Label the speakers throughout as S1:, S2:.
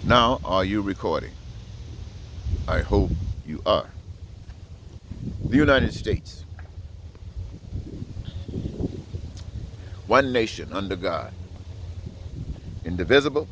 S1: Now, are you recording? I hope you are. The United States, one nation under God, indivisible,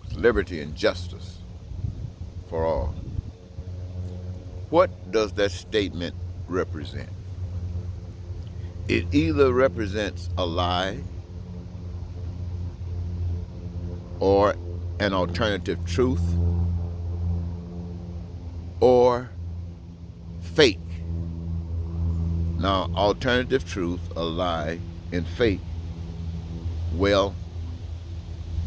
S1: with liberty and justice for all. What does that statement represent? It either represents a lie or an alternative truth or fake. Now, alternative truth, a lie, and fake. Well,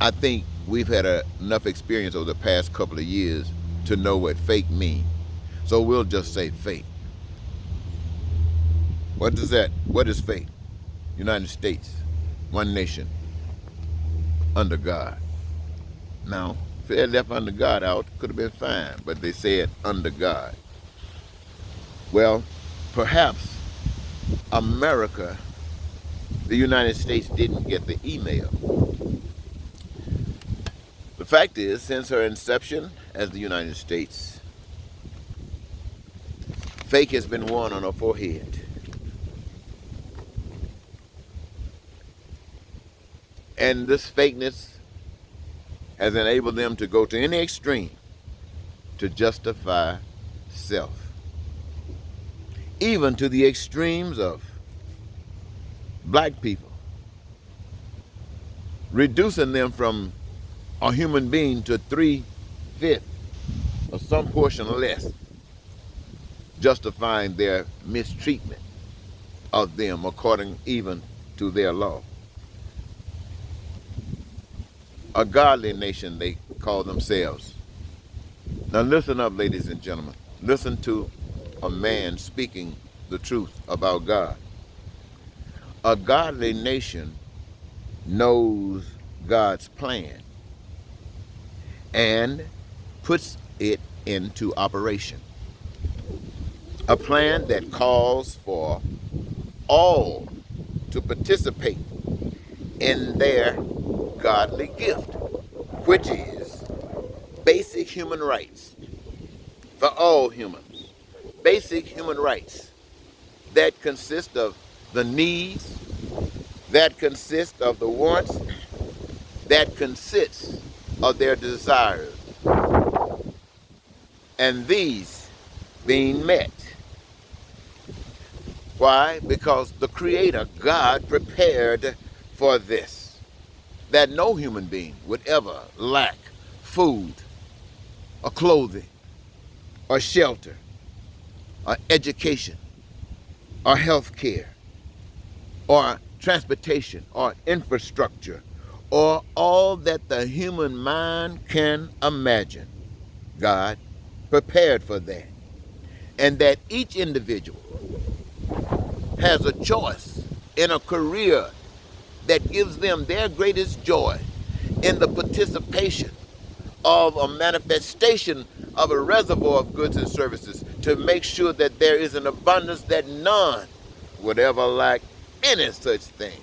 S1: I think we've had enough experience over the past couple of years to know what fake means. So we'll just say fake. What is fake? United States, one nation, under God. Now, if they had left under God out, could have been fine, but they said under God. Well, perhaps America, the United States, didn't get the email. The fact is, since her inception as the United States, fake has been worn on her forehead. And this fakeness has enabled them to go to any extreme to justify self. Even to the extremes of black people, reducing them from a human being to 3/5 or some portion less, justifying their mistreatment of them according even to their law. A godly nation, they call themselves. Now listen up, ladies and gentlemen. Listen to a man speaking the truth about God. A godly nation knows God's plan and puts it into operation. A plan that calls for all to participate in their godly gift, which is basic human rights for all humans. Basic human rights that consist of the needs, that consist of the wants, that consists of their desires, and these being met. Why? Because the Creator, God, prepared for this, that no human being would ever lack food or clothing or shelter or education or health care or transportation or infrastructure or all that the human mind can imagine. God prepared for that. And that each individual has a choice in a career that gives them their greatest joy in the participation of a manifestation of a reservoir of goods and services to make sure that there is an abundance that none would ever lack any such thing.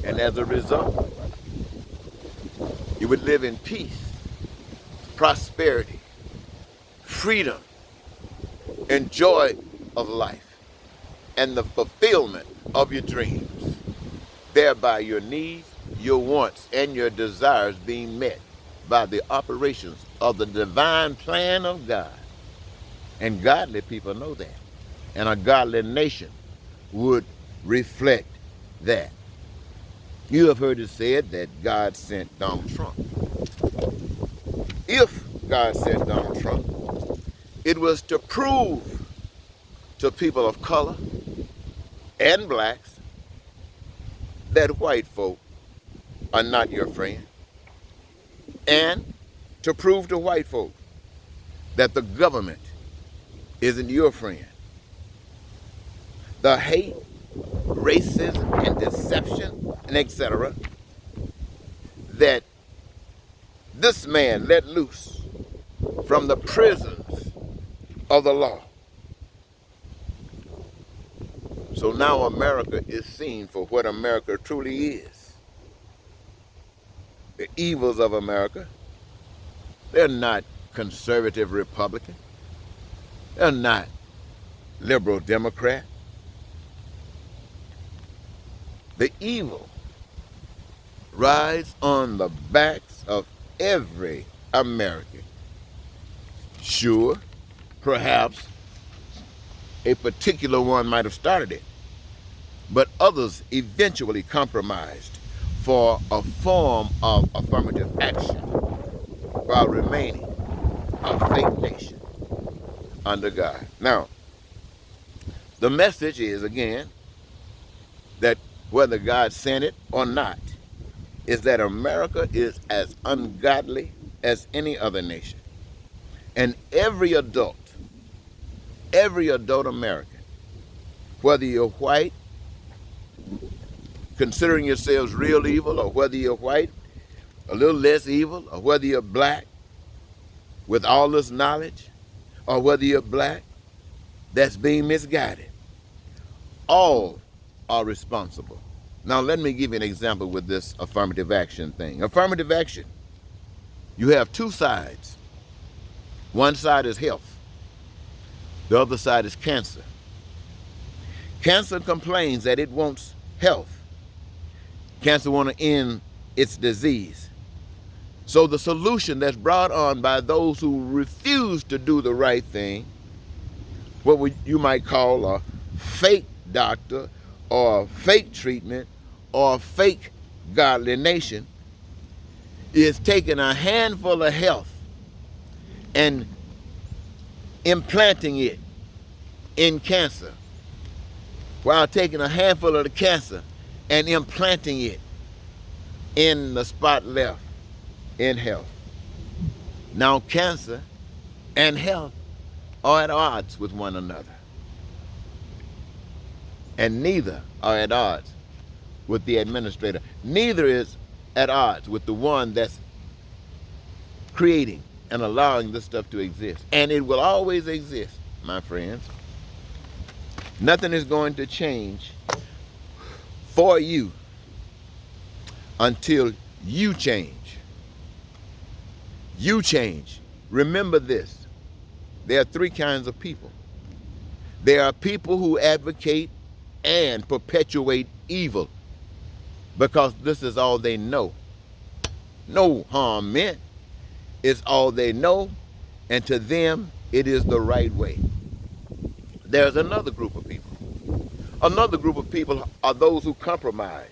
S1: And as a result, you would live in peace, prosperity, freedom, and joy of life, and the fulfillment of your dreams, thereby your needs, your wants, and your desires being met by the operations of the divine plan of God. And godly people know that. And a godly nation would reflect that. You have heard it said that God sent Donald Trump. If God sent Donald Trump, it was to prove to people of color and blacks that white folk are not your friend, and to prove to white folk that the government isn't your friend. The hate, racism, and deception, and etc. that this man let loose from the prisons of the law. So now America is seen for what America truly is. the evils of America. They're not conservative Republican. They're not liberal Democrat. The evil rides on the backs of every American. Sure, perhaps a particular one might have started it, but others eventually compromised for a form of affirmative action while remaining a fake nation under God. Now, the message is, again, that whether God sent it or not, is that America is as ungodly as any other nation. And every adult American, whether you're white, considering yourselves real evil, or whether you're white, a little less evil, or whether you're black with all this knowledge, or whether you're black that's being misguided, all are responsible. Now, let me give you an example with this affirmative action thing. Affirmative action, you have two sides. One side is health. The other side is cancer. Cancer complains that it wants health. Cancer wants to end its disease. So the solution that's brought on by those who refuse to do the right thing, what you might call a fake doctor or fake treatment or fake godly nation, is taking a handful of health and implanting it in cancer, while taking a handful of the cancer and implanting it in the spot left in health. Now, cancer and health are at odds with one another, and neither are at odds with the administrator. Neither is at odds with the one that's creating and allowing this stuff to exist. And it will always exist, my friends. Nothing is going to change for you until you change. You change. Remember this. There are three kinds of people. There are people who advocate and perpetuate evil because this is all they know. No harm meant is all they know, and to them it is the right way. There's another group of people. Another group of people are those who compromise,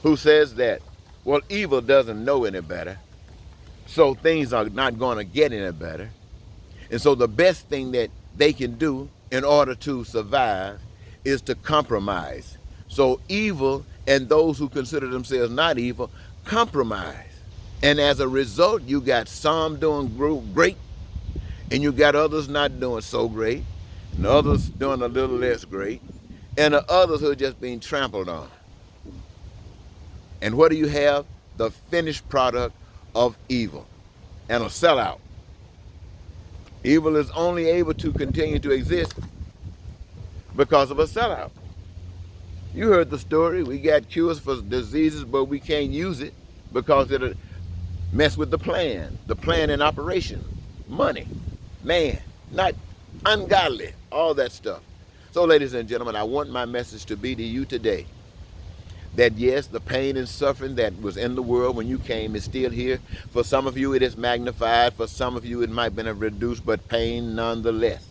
S1: who says that, well, evil doesn't know any better, so things are not going to get any better. And so the best thing that they can do in order to survive is to compromise. So evil and those who consider themselves not evil compromise. And as a result, you got some doing great, and you got others not doing so great, and others doing a little less great, and the others who are just being trampled on. And what do you have? The finished product of evil and a sellout. Evil is only able to continue to exist because of a sellout. You heard the story. We got cures for diseases, but we can't use it because it'll mess with the plan in operation, money, man, not ungodly, all that stuff. So, ladies and gentlemen, I want my message to be to you today that yes, the pain and suffering that was in the world when you came is still here. For some of you, it is magnified. For some of you, it might have been reduced, but pain nonetheless.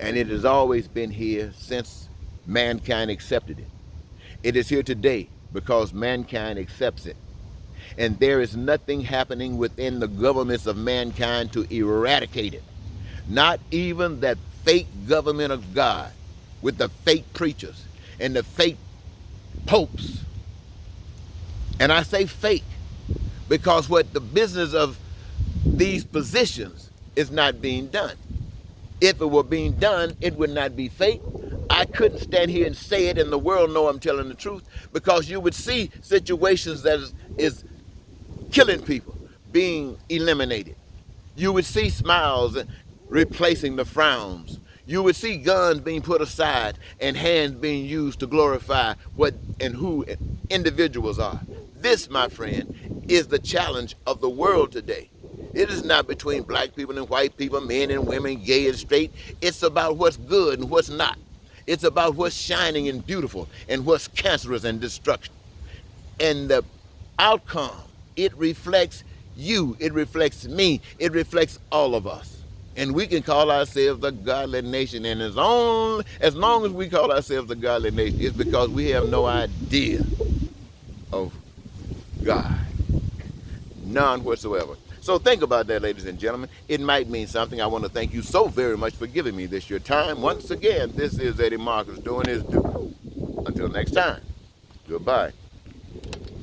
S1: And it has always been here since mankind accepted it. It is here today because mankind accepts it. And there is nothing happening within the governments of mankind to eradicate it. Not even that fake government of God with the fake preachers and the fake popes. And I say fake because what the business of these positions is not being done. If it were being done, it would not be fake. I couldn't stand here and say it and the world know I'm telling the truth, because you would see situations that is killing people being eliminated. You would see smiles replacing the frowns. You would see guns being put aside and hands being used to glorify what and who individuals are. This, my friend, is the challenge of the world today. It is not between black people and white people, men and women, gay and straight. It's about what's good and what's not. It's about what's shining and beautiful and what's cancerous and destruction. And the outcome, it reflects you, it reflects me, it reflects all of us. And we can call ourselves the godly nation. And as long as we call ourselves the godly nation, it's because we have no idea of God. None whatsoever. So think about that, ladies and gentlemen. It might mean something. I want to thank you so very much for giving me this your time. Once again, this is Eddie Marcus doing his due. Until next time, goodbye.